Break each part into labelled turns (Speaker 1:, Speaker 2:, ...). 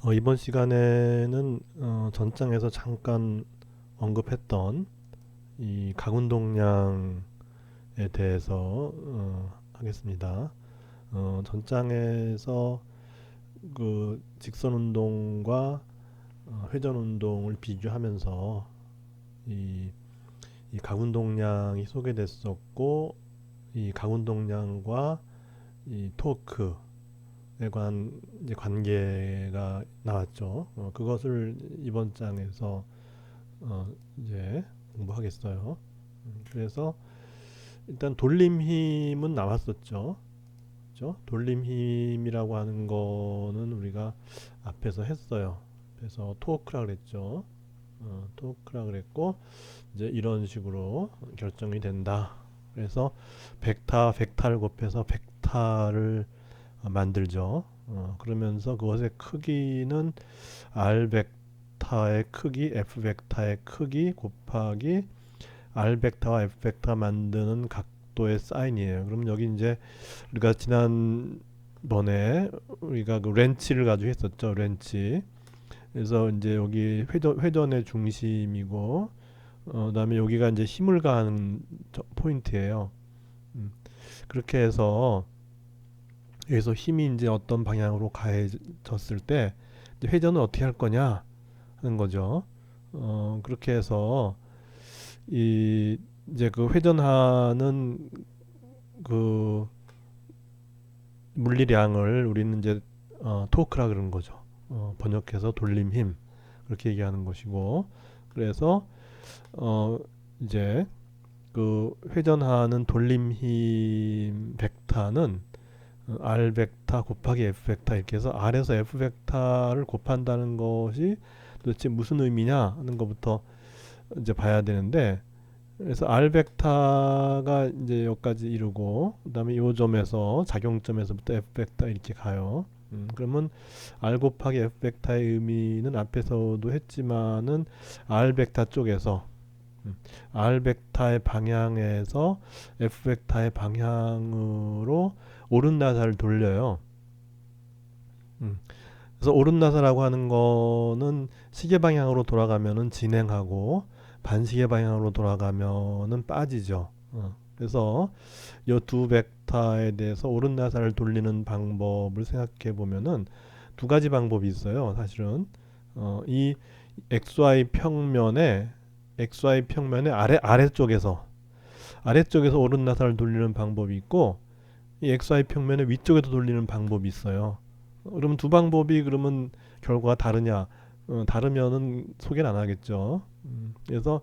Speaker 1: 이번 시간에는 전장에서 잠깐 언급했던 이 가군동량에 대해서 하겠습니다. 전장에서 그 직선 운동과 회전 운동을 비교하면서 이, 이 가군동량이 소개됐었고, 이 가군동량과 이 토크에 관한 이제 관계가 나왔죠. 그것을 이번 장에서 어, 이제 공부하겠어요. 그래서 일단 돌림 힘은 나왔었죠. 그죠? 돌림 힘이라고 하는 거는 우리가 앞에서 했어요. 그래서 토크라 그랬죠. 토크라 그랬고 이제 이런 식으로 결정이 된다. 그래서 벡타를 곱해서 벡타를 만들죠. 그러면서 그것의 크기는 r 벡터의 크기, f 벡터의 크기 곱하기 r 벡터와 f 벡터 만드는 각도의 사인이에요. 그럼 여기 이제 우리가 지난번에 우리가 그 렌치를 가지고 했었죠. 렌치. 그래서 이제 여기 회전의 중심이고, 그다음에 여기가 이제 힘을 가하는 포인트예요. 음, 그렇게 해서 여기서 힘이 이제 어떤 방향으로 가해졌을 때 이제 회전은 어떻게 할 거냐 하는 거죠. 그렇게 해서 이 이제 그 회전하는 그 물리량을 우리는 이제 토크라 그러는 거죠. 번역해서 돌림 힘 그렇게 얘기하는 것이고, 그래서 어 이제 그 회전하는 돌림 힘 벡터는 r 벡터 곱하기 f 벡터 이렇게 해서 r에서 f 벡터를 곱한다는 것이 도대체 무슨 의미냐 하는 것부터 이제 봐야 되는데, 그래서 r 벡터가 이제 여기까지 이루고 그다음에 이 점에서 작용점에서부터 f 벡터 이렇게 가요. 그러면 r 곱하기 f 벡터의 의미는 앞에서도 했지만은 r 벡터 쪽에서 r 벡터의 방향에서 f 벡터의 방향으로 오른나사를 돌려요. 음, 그래서 오른나사라고 하는 거는 시계 방향으로 돌아가면은 진행하고 반시계 방향으로 돌아가면은 빠지죠. 그래서 이 두 벡터에 대해서 오른나사를 돌리는 방법을 생각해 보면은 두 가지 방법이 있어요. 사실은 이 XY 평면에 아래쪽에서 오른나사를 돌리는 방법이 있고, 이 XY 평면의 위쪽에도 돌리는 방법이 있어요. 그러면 두 방법이 그러면 결과가 다르냐? 다르면은 소개는 안 하겠죠. 그래서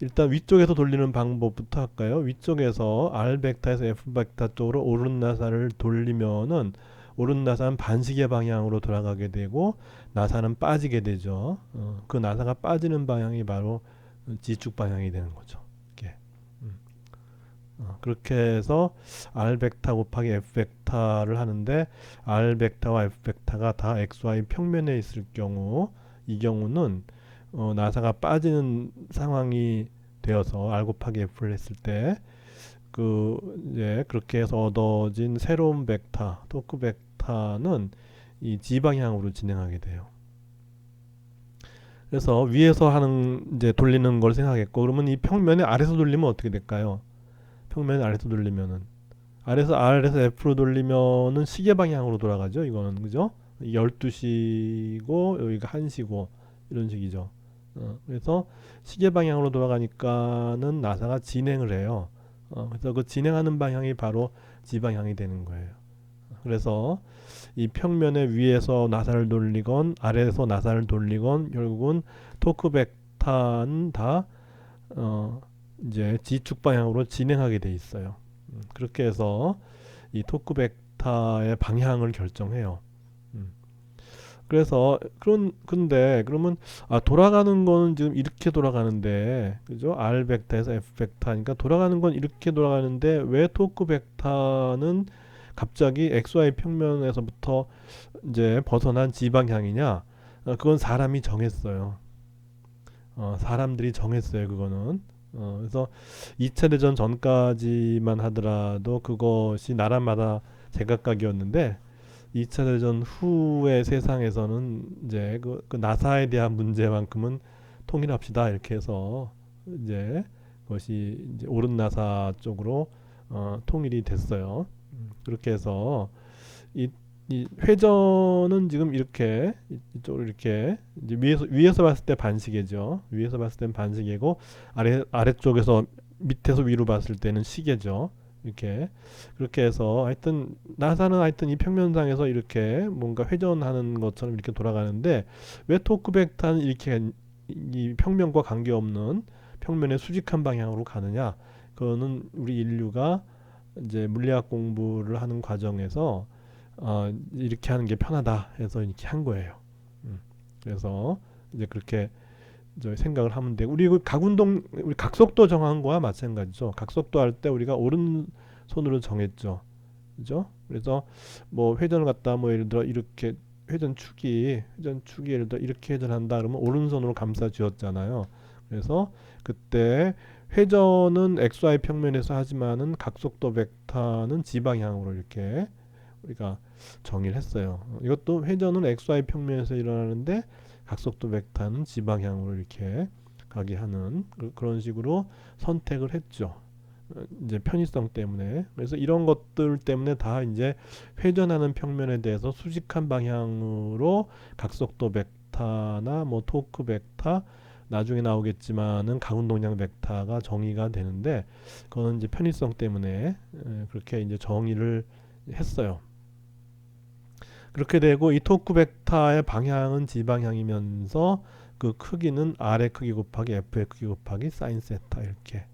Speaker 1: 일단 위쪽에서 돌리는 방법부터 할까요? 위쪽에서 R 벡터에서 F 벡터 쪽으로 오른나사를 돌리면은 오른나사는 반시계 방향으로 돌아가게 되고 나사는 빠지게 되죠. 그 나사가 빠지는 방향이 바로 지축 방향이 되는 거죠. 이렇게. 그렇게 해서 r 벡터 곱하기 f 벡터를 하는데, r 벡터와 f 벡터가 다 xy 평면에 있을 경우, 이 경우는 나사가 빠지는 상황이 되어서 r 곱하기 f를 했을 때 그 이제 그렇게 해서 얻어진 새로운 벡터 토크 벡터는 이 g 방향으로 진행하게 돼요. 그래서 위에서 하는 이제 돌리는 걸 생각했고, 그러면 이 평면에 아래서 돌리면 어떻게 될까요? 평면에 아래서 돌리면은 R에서 F로 돌리면은 시계 방향으로 돌아가죠. 이거는 그죠? 12시고 여기가 1시고 이런 식이죠. 그래서 시계 방향으로 돌아가니까는 나사가 진행을 해요. 그래서 그 진행하는 방향이 바로 G 방향이 되는 거예요. 그래서 이 평면의 위에서 나사를 돌리건 아래에서 나사를 돌리건 결국은 토크 벡터는 다 어, 이제 G축 방향으로 진행하게 돼 있어요. 그렇게 해서 이 토크 벡터의 방향을 결정해요. 음. 그래서 근데 그러면 돌아가는 거는 지금 이렇게 돌아가는데 그죠? R 벡터에서 F 벡터니까 돌아가는 건 이렇게 돌아가는데 왜 토크 벡터는 갑자기 XY 평면에서부터 이제 벗어난 G 방향이냐? 그건 사람이 정했어요. 사람들이 정했어요. 그거는. 그래서 2차 대전 전까지만 하더라도 그것이 나라마다 제각각이었는데 2차 대전 후의 세상에서는 이제 그 나사에 대한 문제만큼은 통일합시다 이렇게 해서 이제 그것이 이제 오른 나사 쪽으로 통일이 됐어요. 그렇게 해서 이, 이 회전은 지금 이렇게 이쪽으로 이렇게 이제 위에서 봤을 때 반시계죠. 위에서 봤을 때는 반시계고 아래쪽에서 밑에서 위로 봤을 때는 시계죠. 이렇게 그렇게 해서 하여튼 나사는 하여튼 이 평면상에서 이렇게 뭔가 회전하는 것처럼 이렇게 돌아가는데 왜 토크 벡터는 이렇게 이 평면과 관계없는 평면의 수직한 방향으로 가느냐? 그거는 우리 인류가 이제 물리학 공부를 하는 과정에서 이렇게 하는 게 편하다 해서 이렇게 한 거예요. 그래서 이제 그렇게 저 생각을 하면 되고 우리 우리 각속도 정한 거와 마찬가지죠. 각속도 할 때 우리가 오른손으로 정했죠. 그죠? 그래서 뭐 회전을 갖다 뭐 예를 들어 이렇게 회전축이 예를 들어 이렇게 회전한다 그러면 오른손으로 감싸 쥐었잖아요. 그래서 그때 회전은 XY 평면에서 하지만은 각속도 벡터는 지방향으로 이렇게 우리가 정의를 했어요. 이것도 회전은 XY 평면에서 일어나는데 각속도 벡터는 지방향으로 이렇게 가게 하는 그런 식으로 선택을 했죠. 이제 편의성 때문에. 그래서 이런 것들 때문에 다 이제 회전하는 평면에 대해서 수직한 방향으로 각속도 벡터나 뭐 토크 벡터 나중에 나오겠지만은 가운동량 벡터가 정의가 되는데 그거는 이제 편의성 때문에 그렇게 이제 정의를 했어요. 그렇게 되고 이 토크 벡터의 방향은 지방향이면서 그 크기는 R의 크기 곱하기 F의 크기 곱하기 사인 세타 이렇게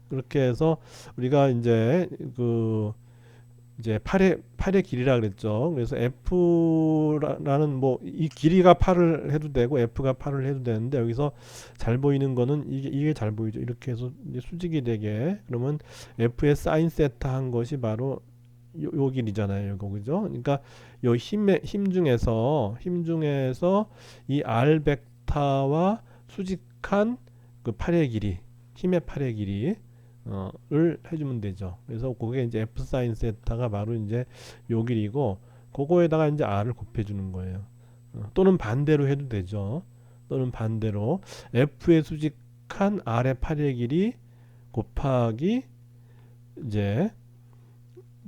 Speaker 1: 그렇게 해서 우리가 이제 이제 팔의 길이라 그랬죠. 그래서 F라는 뭐 이 길이가 8을 해도 되고 F가 8을 해도 되는데 여기서 잘 보이는 거는 이게 잘 보이죠. 이렇게 해서 이제 수직이 되게 그러면 F의 사인 세타 한 것이 바로 요 길이잖아요. 이거 그죠? 그러니까 요 힘 중에서 이 R 벡터와 수직한 그 팔의 길이 힘의 팔의 길이 를 해주면 되죠. 그래서 그게 이제 F 사인 세타가 바로 이제 요 길이고 그거에다가 이제 R을 곱해주는 거예요. 또는 반대로 해도 되죠. 또는 반대로 F의 수직한 R의 팔의 길이 곱하기 이제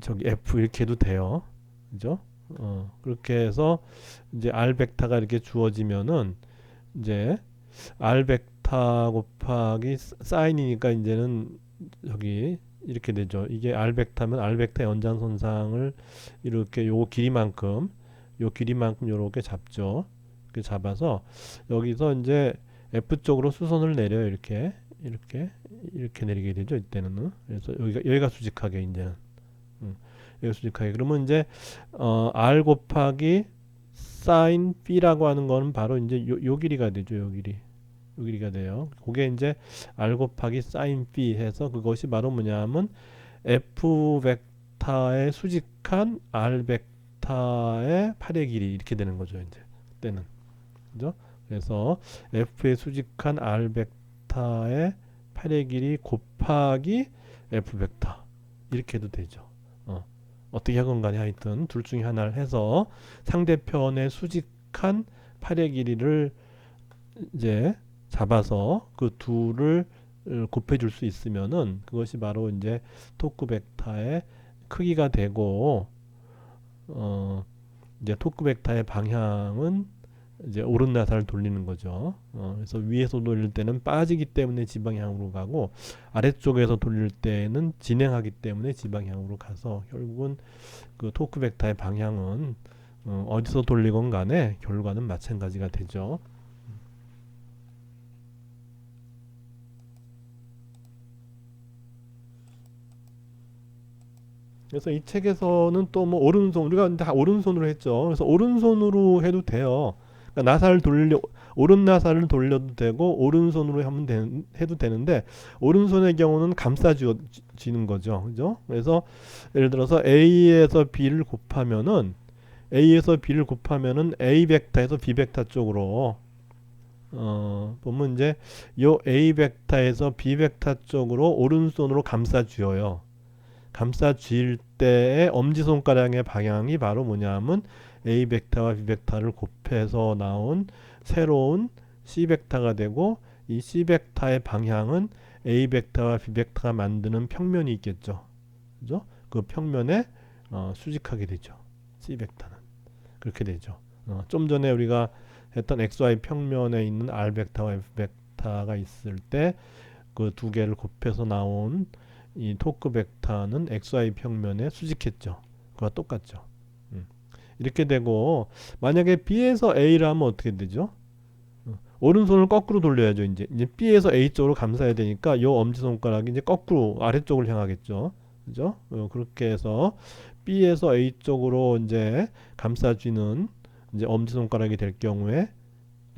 Speaker 1: 저기 F 이렇게 해도 돼요. 그죠? 그렇게 해서 이제 R 벡터가 이렇게 주어지면은 이제 R 벡터 곱하기 사인이니까 이제는 저기 이렇게 되죠. 이게 R 벡터면 R 벡터 연장선상을 이렇게 요 길이만큼 요렇게 잡죠. 이렇게 잡아서 여기서 이제 F 쪽으로 수선을 내려요. 이렇게 내리게 되죠. 이때는. 그래서 여기가 수직하게 이제는. 여기가 수직하게. 그러면 이제 R 곱하기 사인 B라고 하는 거는 바로 이제 요 길이가 되죠. 요 길이가 돼요. 그게 이제 R 곱하기 사인 B 해서 그것이 바로 뭐냐면 F 벡터의 수직한 R 벡터의 팔의 길이 이렇게 되는 거죠. 이제 그때는 그죠? 그래서 F의 수직한 R 벡터의 팔의 길이 곱하기 F 벡터 이렇게 해도 되죠. 어떻게 하건 간에 하여튼 둘 중에 하나를 해서 상대편의 수직한 팔의 길이를 이제 잡아서 그 둘을 곱해줄 수 있으면은 그것이 바로 이제 토크 벡터의 크기가 되고 이제 토크 벡터의 방향은 이제 오른 나사를 돌리는 거죠. 그래서 위에서 돌릴 때는 빠지기 때문에 지방향으로 가고 아래쪽에서 돌릴 때는 진행하기 때문에 지방향으로 가서 결국은 그 토크 벡터의 방향은 어디서 돌리건 간에 결과는 마찬가지가 되죠. 그래서 이 책에서는 또 뭐 오른손 우리가 다 오른손으로 했죠. 그래서 오른손으로 해도 돼요. 그러니까 오른 나사를 돌려도 되고 오른손으로 해도 되는데 오른손의 경우는 감싸지는 거죠. 그죠? 그래서 예를 들어서 A에서 B를 곱하면은 A 벡터에서 B 벡터 쪽으로 보면 이제 요 A 벡터에서 B 벡터 쪽으로 오른손으로 감싸 쥐어요. 감싸줄 때의 엄지손가락의 방향이 바로 뭐냐면 A 벡터와 B 벡터를 곱해서 나온 새로운 C 벡터가 되고, 이 C 벡터의 방향은 A 벡터와 B 벡터가 만드는 평면이 있겠죠. 그죠? 그 평면에 수직하게 되죠. C 벡터는. 그렇게 되죠. 좀 전에 우리가 했던 XY 평면에 있는 R 벡터와 F 벡터가 있을 때 그 두 개를 곱해서 나온 이 토크 벡터는 XY 평면에 수직했죠. 그와 똑같죠. 이렇게 되고, 만약에 B에서 A를 하면 어떻게 되죠? 오른손을 거꾸로 돌려야죠. 이제 B에서 A 쪽으로 감싸야 되니까 요 엄지손가락이 이제 거꾸로 아래쪽을 향하겠죠. 그죠? 그렇게 해서 B에서 A 쪽으로 이제 감싸주는 이제 엄지손가락이 될 경우에,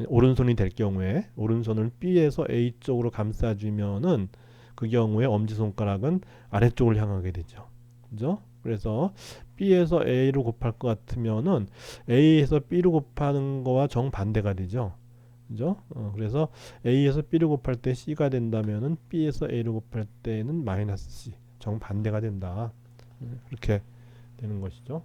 Speaker 1: 오른손이 될 경우에 오른손을 B에서 A 쪽으로 감싸주면은 그 경우에 엄지손가락은 아래쪽을 향하게 되죠. 그죠? 그래서 B에서 A로 곱할 것 같으면은 A에서 B로 곱하는 거와 정반대가 되죠. 그죠? 그래서 A에서 B를 곱할 때 C가 된다면은 B에서 A를 곱할 때는 마이너스 C, 정반대가 된다. 그렇게 되는 것이죠.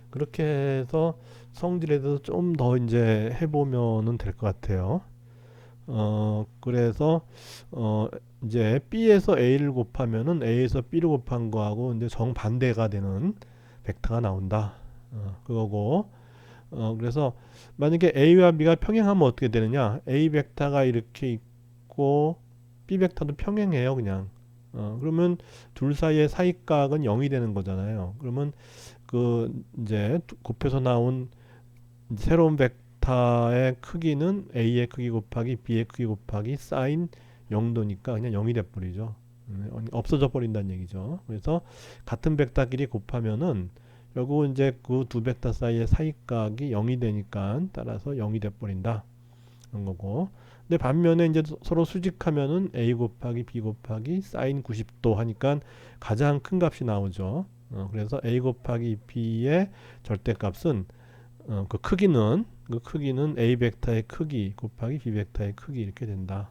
Speaker 1: 그렇게 해서 성질에 대해서 좀 더 이제 해보면은 될 것 같아요. 그래서 어 이제 B에서 A를 곱하면은 A에서 B를 곱한 거하고 이제 정반대가 되는 벡터가 나온다. 그거고, 그래서 만약에 A와 B가 평행하면 어떻게 되느냐? A 벡터가 이렇게 있고 B 벡터도 평행해요, 그냥. 그러면 둘 사이의 사이각은 0이 되는 거잖아요. 그러면 그 이제 곱해서 나온 새로운 벡터의 크기는 A의 크기 곱하기 B의 크기 곱하기 사인 0도니까 그냥 0이 돼버리죠. 없어져 버린다는 얘기죠. 그래서 같은 벡터끼리 곱하면은 결국 이제 그 두 벡터 사이의 사이각이 0이 되니까 따라서 0이 돼버린다. 그런 거고. 근데 반면에 이제 서로 수직하면은 A 곱하기 B 곱하기 사인 90도 하니까 가장 큰 값이 나오죠. 그래서 A 곱하기 B의 절대값은 그 크기는 A 벡터의 크기 곱하기 B 벡터의 크기 이렇게 된다.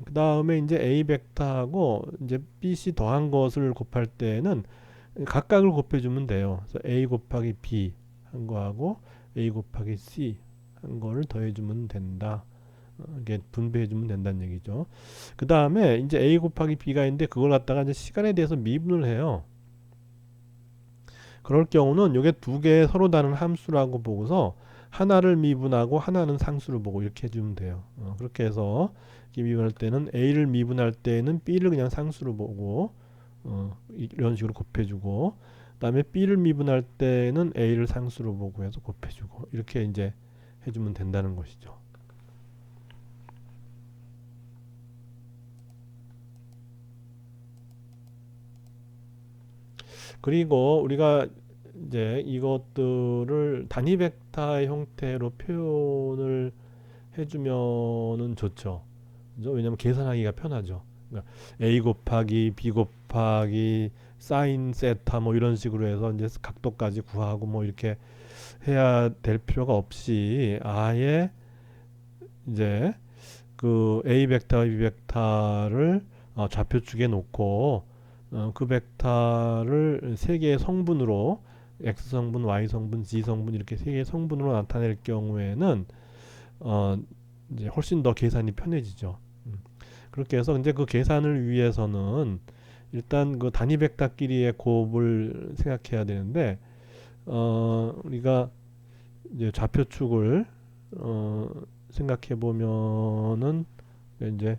Speaker 1: 그 다음에 이제 A 벡터하고 이제 BC 더한 것을 곱할 때는 각각을 곱해주면 돼요. 그래서 A 곱하기 B 한 거하고 A 곱하기 C 한 거를 더해주면 된다. 이게 분배해주면 된다는 얘기죠. 그 다음에 이제 A 곱하기 B가 있는데 그걸 갖다가 이제 시간에 대해서 미분을 해요. 그럴 경우는 이게 두 개 서로 다른 함수라고 보고서 하나를 미분하고 하나는 상수를 보고 이렇게 해주면 돼요. 그렇게 해서 미분할 때는 A를 미분할 때는 B를 그냥 상수로 보고 이런 식으로 곱해주고, 그다음에 B를 미분할 때는 A를 상수로 보고 해서 곱해주고 이렇게 이제 해주면 된다는 것이죠. 그리고 우리가 이제 이것들을 단위 벡터의 형태로 표현을 해주면은 좋죠. 그죠? 왜냐면 계산하기가 편하죠. 그러니까 A 곱하기 B 곱하기 사인 세타 뭐 이런 식으로 해서 이제 각도까지 구하고 뭐 이렇게 해야 될 필요가 없이 아예 이제 그 A 벡터와 B 벡터를 좌표축에 놓고 그 벡터를 세 개의 성분으로 X 성분, Y 성분, Z 성분 이렇게 세 개의 성분으로 나타낼 경우에는 어 이제 훨씬 더 계산이 편해지죠. 그렇게 해서 이제 그 계산을 위해서는 일단 그 단위 벡터끼리의 곱을 생각해야 되는데, 우리가 이제 좌표축을 생각해 보면은 이제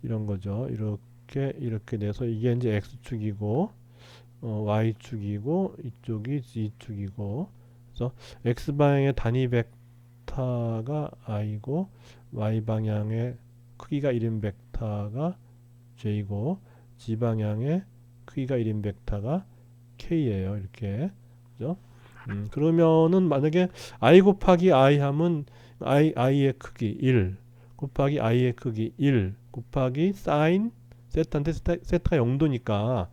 Speaker 1: 이런 거죠. 이렇게 돼서 이게 이제 x축이고 y축이고 이쪽이 z축이고, 그래서 x 방향의 단위 벡터가 i고 y 방향의 크기가 1인 벡터가 j고 z 방향의 크기가 1인 벡터가 k예요. 이렇게. 그죠? 그러면은 만약에 i 곱하기 i 하면 i의 크기 1 곱하기 i의 크기 1 곱하기 사인 세타인데 세타가 0도니까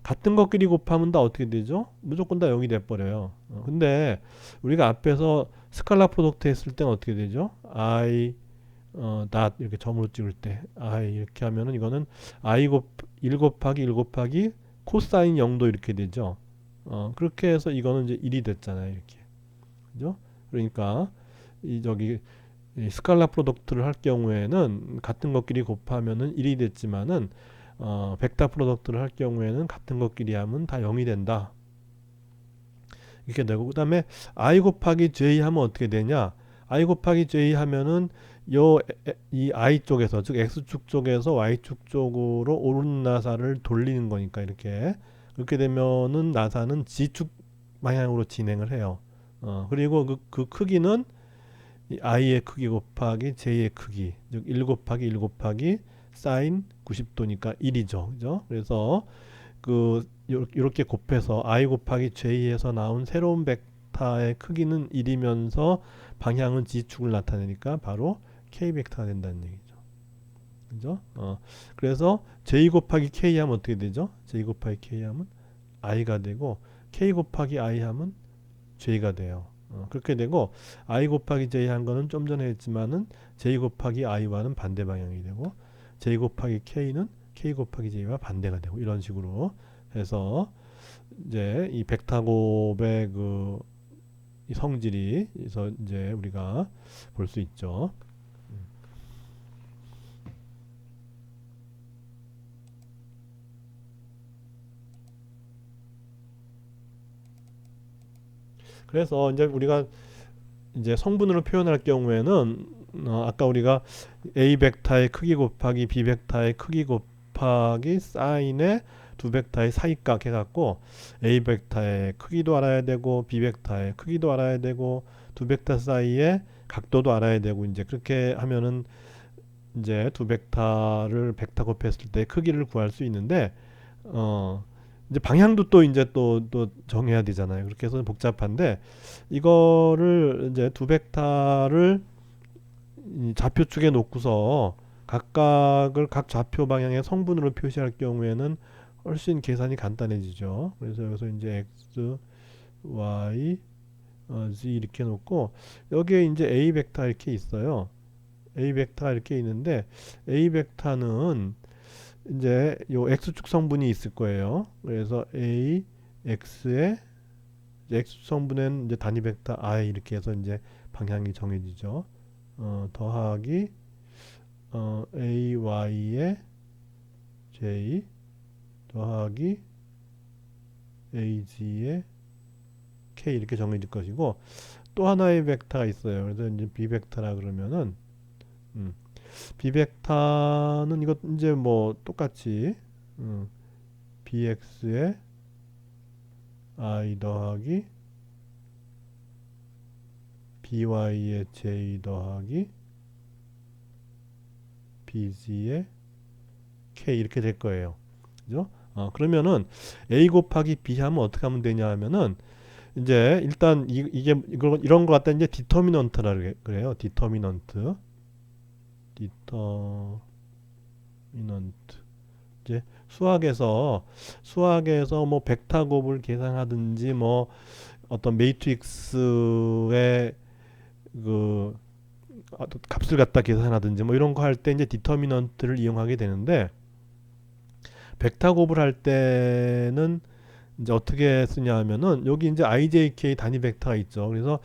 Speaker 1: 같은 것끼리 곱하면 다 어떻게 되죠? 무조건 다 0이 돼버려요. 근데 우리가 앞에서 스칼라 프로덕트 했을 때는 어떻게 되죠? I 닷 이렇게 점으로 찍을 때 I 이렇게 하면은 이거는 I 1 곱하기 1 곱하기 코사인 0도 이렇게 되죠. 그렇게 해서 이거는 이제 1이 됐잖아요. 이렇게. 그죠? 그러니까 이 저기 이 스칼라 프로덕트를 할 경우에는 같은 것끼리 곱하면은 1이 됐지만은 벡터 프로덕트를 할 경우에는 같은 것끼리 하면 다 0이 된다. 이렇게 되고 그다음에 I 곱하기 J 하면 어떻게 되냐? I 곱하기 J 하면은 이 I 쪽에서 즉 X축 쪽에서 Y축 쪽으로 오른 나사를 돌리는 거니까 이렇게 그렇게 되면은 나사는 G축 방향으로 진행을 해요. 그리고 그 크기는 이 i의 크기 곱하기 j의 크기 즉 1 곱하기 1 곱하기 사인 90도니까 1이죠. 그죠? 그래서 이렇게 곱해서 i 곱하기 j에서 나온 새로운 벡터의 크기는 1이면서 방향은 g축을 나타내니까 바로 k 벡터가 된다는 얘기죠. 그죠? 그래서 j 곱하기 k 하면 어떻게 되죠? j 곱하기 k 하면 i가 되고 k 곱하기 i 하면 j가 돼요. 그렇게 되고 i 곱하기 j 한 거는 좀 전에 했지만은 j 곱하기 i와는 반대 방향이 되고 j 곱하기 k는 k 곱하기 j와 반대가 되고 이런 식으로 해서 이제 이 벡터곱의 이 성질이 그래서 이제 우리가 볼 수 있죠. 그래서 이제 우리가 이제 성분으로 표현할 경우에는 아까 우리가 A 벡터의 크기 곱하기 B 벡터의 크기 곱하기 사인의 두 벡터의 사이값 해갖고 A 벡터의 크기도 알아야 되고 B 벡터의 크기도 알아야 되고 두 벡터 사이의 각도도 알아야 되고 이제 그렇게 하면은 이제 두 벡터를 벡터 곱했을 때 크기를 구할 수 있는데 이제 방향도 또 이제 또 정해야 되잖아요. 그렇게 해서 복잡한데 이거를 이제 두 벡터를 이 좌표축에 놓고서 각각을 각 좌표 방향의 성분으로 표시할 경우에는 훨씬 계산이 간단해지죠. 그래서 여기서 이제 x, y, z 이렇게 놓고 여기에 이제 a 벡터 이렇게 있어요. a 벡터 이렇게 있는데 a 벡터는 이제 요 x축 성분이 있을 거예요. 그래서 a x의 x축 성분은 이제 단위 벡터 i 이렇게 해서 이제 방향이 정해지죠. 더하기 ay의 j 더하기 ag의 k 이렇게 정해질 것이고 또 하나의 벡터가 있어요. 그래서 이제 b 벡터라 그러면은 b 벡터는 이것 이제 뭐 똑같이 bx의 i 더하기 by의 j 더하기 bg의 k 이렇게 될 거예요. 그죠? 그러면은 a 곱하기 b 하면 어떻게 하면 되냐 하면은 이제 일단 이런 거 갖다 이제 디터미넌트라 그래요. 디터미넌트 이제 수학에서 뭐 벡터곱을 계산하든지 뭐 어떤 매트릭스의 값을 갖다 계산하든지 뭐 이런 거 할 때 이제 디터미넌트를 이용하게 되는데 벡터곱을 할 때는 이제 어떻게 쓰냐 하면은 여기 이제 ijk 단위 벡터가 있죠. 그래서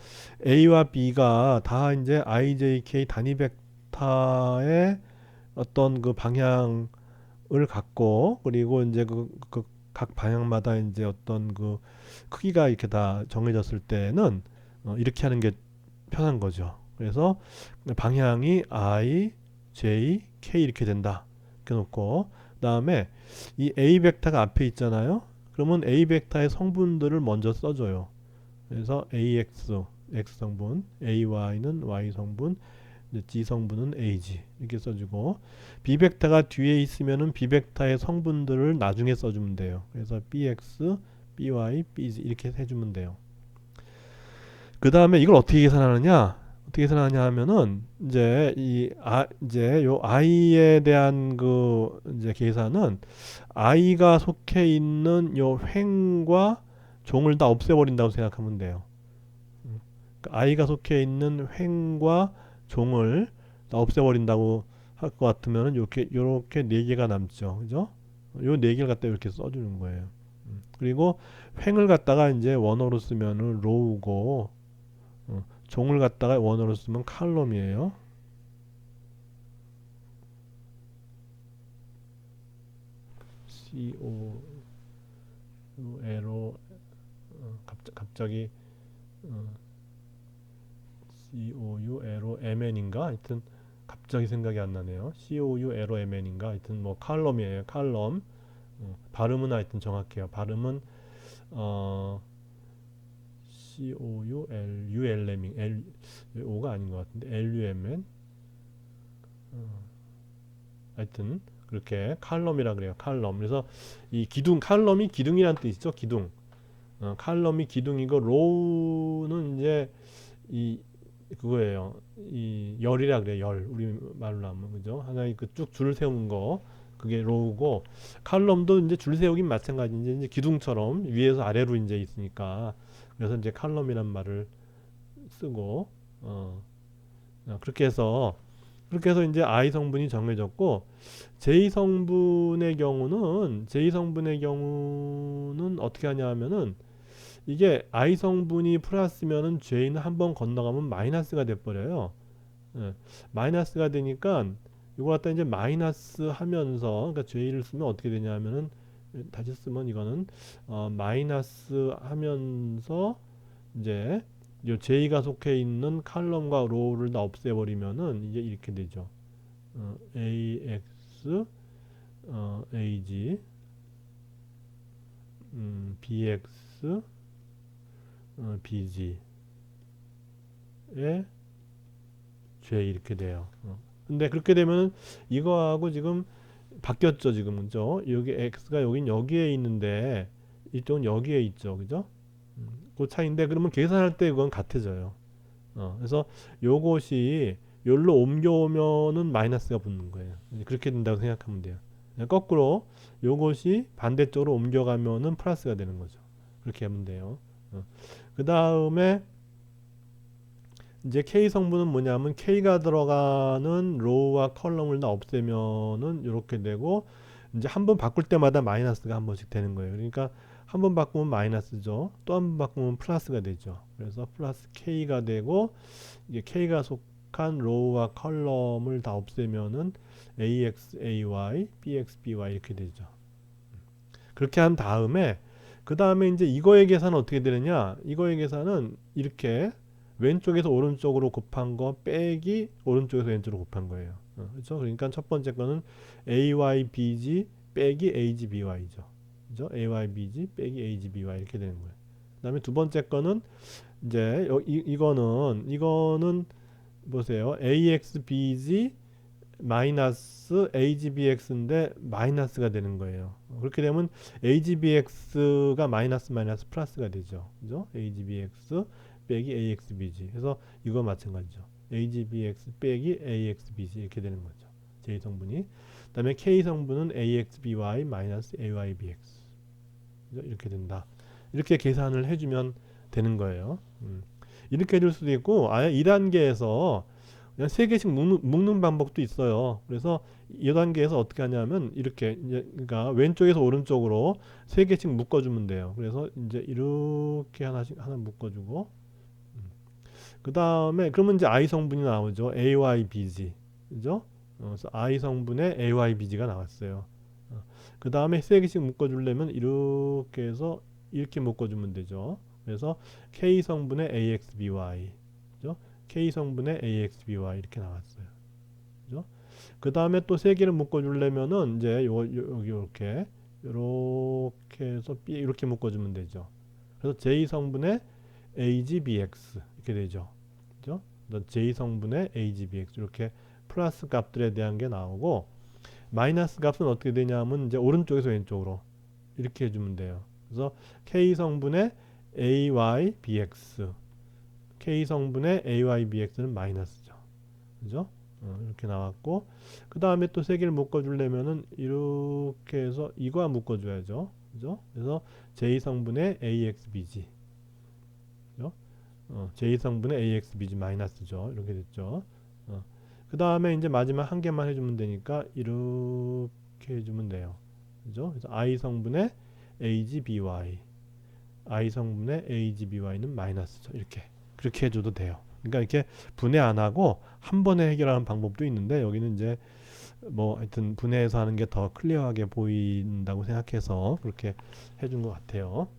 Speaker 1: a와 b가 다 이제 ijk 단위 벡터의 어떤 그 방향을 갖고 그리고 이제 각 방향마다 이제 어떤 그 크기가 이렇게 다 정해졌을 때는 이렇게 하는 게 편한 거죠. 그래서 방향이 i, j, k 이렇게 된다. 이렇게 놓고 그다음에 이 a 벡터가 앞에 있잖아요. 그러면 a 벡터의 성분들을 먼저 써줘요. 그래서 ax, x 성분, ay는 y 성분, g 성분은 ag 이렇게 써주고 b 벡터가 뒤에 있으면은 b 벡터의 성분들을 나중에 써주면 돼요. 그래서 bx, by, bz 이렇게 해주면 돼요. 그 다음에 이걸 어떻게 계산하느냐? 어떻게 계산하냐 하면은 이제 요 i에 대한 그 이제 계산은 i가 속해 있는 요 횡과 종을 다 없애버린다고 생각하면 돼요. 그러니까 i가 속해 있는 횡과 종을 다 없애버린다고 할 것 같으면은 요렇게 네 개가 남죠, 그죠? 요 네 개를 갖다 이렇게 써주는 거예요. 그리고 횡을 갖다가 이제 원어로 쓰면은 로우고, 종을 갖다가 원어로 쓰면 칼럼이에요. C O U L O 갑자기 어, C O U L O M N인가 하여튼 갑자기 생각이 안 나네요. C O U L O M N인가 하여튼 뭐 칼럼이에요. 칼럼. 발음은 하여튼 정확해요. 발음은 어 C O U L U L M N L O가 아닌 것 같은데 L U M N 하여튼 그렇게 칼럼이라 그래요. 칼럼. 그래서 이 기둥 칼럼이 기둥이란 뜻이죠. 기둥. 칼럼이 기둥이고 로우는 이제 이 그거예요. 이 열이라 그래. 열. 우리 말로 하면 그죠? 하나의 그 쭉 줄 세운 거 그게 로우고 칼럼도 이제 줄 세우긴 마찬가지인데 이제 기둥처럼 위에서 아래로 이제 있으니까 그래서 이제 칼럼이란 말을 쓰고 그렇게 해서 이제 I 성분이 정해졌고 J 성분의 경우는 어떻게 하냐 하면은 이게 I 성분이 플러스면은 J는 한번 건너가면 마이너스가 돼 버려요. 예, 마이너스가 되니까 이거 갖다 이제 마이너스 하면서 그러니까 J를 쓰면 어떻게 되냐면은 다시 쓰면 이거는 마이너스 하면서 이제 요 J가 속해 있는 칼럼과 로우를 다 없애버리면은 이제 이렇게 되죠. AX AG BX BG에 J 이렇게 돼요. 근데 그렇게 되면은 이거하고 지금 바뀌었죠, 지금 그죠? 여기 X가 여기에 있는데 이쪽은 여기에 있죠, 그죠? 그 차이인데 그러면 계산할 때 그건 같아져요. 그래서 요것이 여기로 옮겨오면은 마이너스가 붙는 거예요. 그렇게 된다고 생각하면 돼요. 거꾸로 요것이 반대쪽으로 옮겨가면은 플러스가 되는 거죠. 그렇게 하면 돼요. 그 다음에 이제 K 성분은 뭐냐면 K가 들어가는 로우와 컬럼을 다 없애면은 이렇게 되고 이제 한 번 바꿀 때마다 마이너스가 한 번씩 되는 거예요. 그러니까 한 번 바꾸면 마이너스죠. 또 한 번 바꾸면 플러스가 되죠. 그래서 플러스 K가 되고 이게 K가 속한 로우와 컬럼을 다 없애면은 AX, AY, BX, BY 이렇게 되죠. 그렇게 한 다음에 그 다음에 이제 이거의 계산은 어떻게 되느냐? 이거의 계산은 이렇게 왼쪽에서 오른쪽으로 곱한 거 빼기 오른쪽에서 왼쪽으로 곱한 거예요. 그렇죠? 그러니까 첫 번째 거는 AYBG 빼기 AGBY죠. 그죠? AYBG 빼기 AGBY 이렇게 되는 거예요. 그다음에 두 번째 거는 이제 이거는 보세요. AXBG 마이너스 AGBX인데 마이너스가 되는 거예요. 그렇게 되면 AGBX가 마이너스 플러스가 되죠. 그죠? AGBX 빼기 AXBG. 그래서 이거 마찬가지죠. AGBX 빼기 AXBG 이렇게 되는 거죠. J 성분이. 그다음에 K 성분은 AXBY 마이너스 AYBX. 이렇게 된다. 이렇게 계산을 해주면 되는 거예요. 이렇게 해줄 수도 있고 아예 2단계에서 그냥 3개씩 묶는 방법도 있어요. 그래서 2단계에서 어떻게 하냐면 이렇게 이제 그러니까 왼쪽에서 오른쪽으로 3개씩 묶어주면 돼요. 그래서 이제 이렇게 하나 묶어주고 그 다음에 그러면 이제 I 성분이 나오죠. AYBG 그죠? 그래서 I 성분의 AYBG가 나왔어요. 그 다음에 3개씩 묶어주려면 이렇게 해서 이렇게 묶어주면 되죠. 그래서 K 성분의 AXBY 그죠? K 성분의 AXBY 이렇게 나왔어요. 그죠? 그 다음에 또 3개를 묶어주려면은 이제 여기 이렇게 해서 B 이렇게 묶어주면 되죠. 그래서 J 성분의 AGBX 이렇게 되죠. 그죠? J 성분의 AGBX 이렇게 플러스 값들에 대한 게 나오고 마이너스 값은 어떻게 되냐면 이제 오른쪽에서 왼쪽으로 이렇게 해주면 돼요. 그래서 K 성분의 AYBX K 성분의 AYBX는 마이너스죠. 그죠? 이렇게 나왔고, 그 다음에 또 세 개를 묶어주려면은 이렇게 해서 이거와 묶어줘야죠. 그죠? 그래서 J 성분의 AXBG. 그죠? J 성분의 AXBG 마이너스죠. 이렇게 됐죠. 그 다음에 이제 마지막 한 개만 해주면 되니까 이렇게 해주면 돼요. 그죠? 그래서 I 성분의 AGBY, I 성분의 AGBY는 마이너스죠. 이렇게 그렇게 해줘도 돼요. 그러니까 이렇게 분해 안 하고 한 번에 해결하는 방법도 있는데 여기는 이제 뭐 하여튼 분해해서 하는 게 더 클리어하게 보인다고 생각해서 그렇게 해준 것 같아요.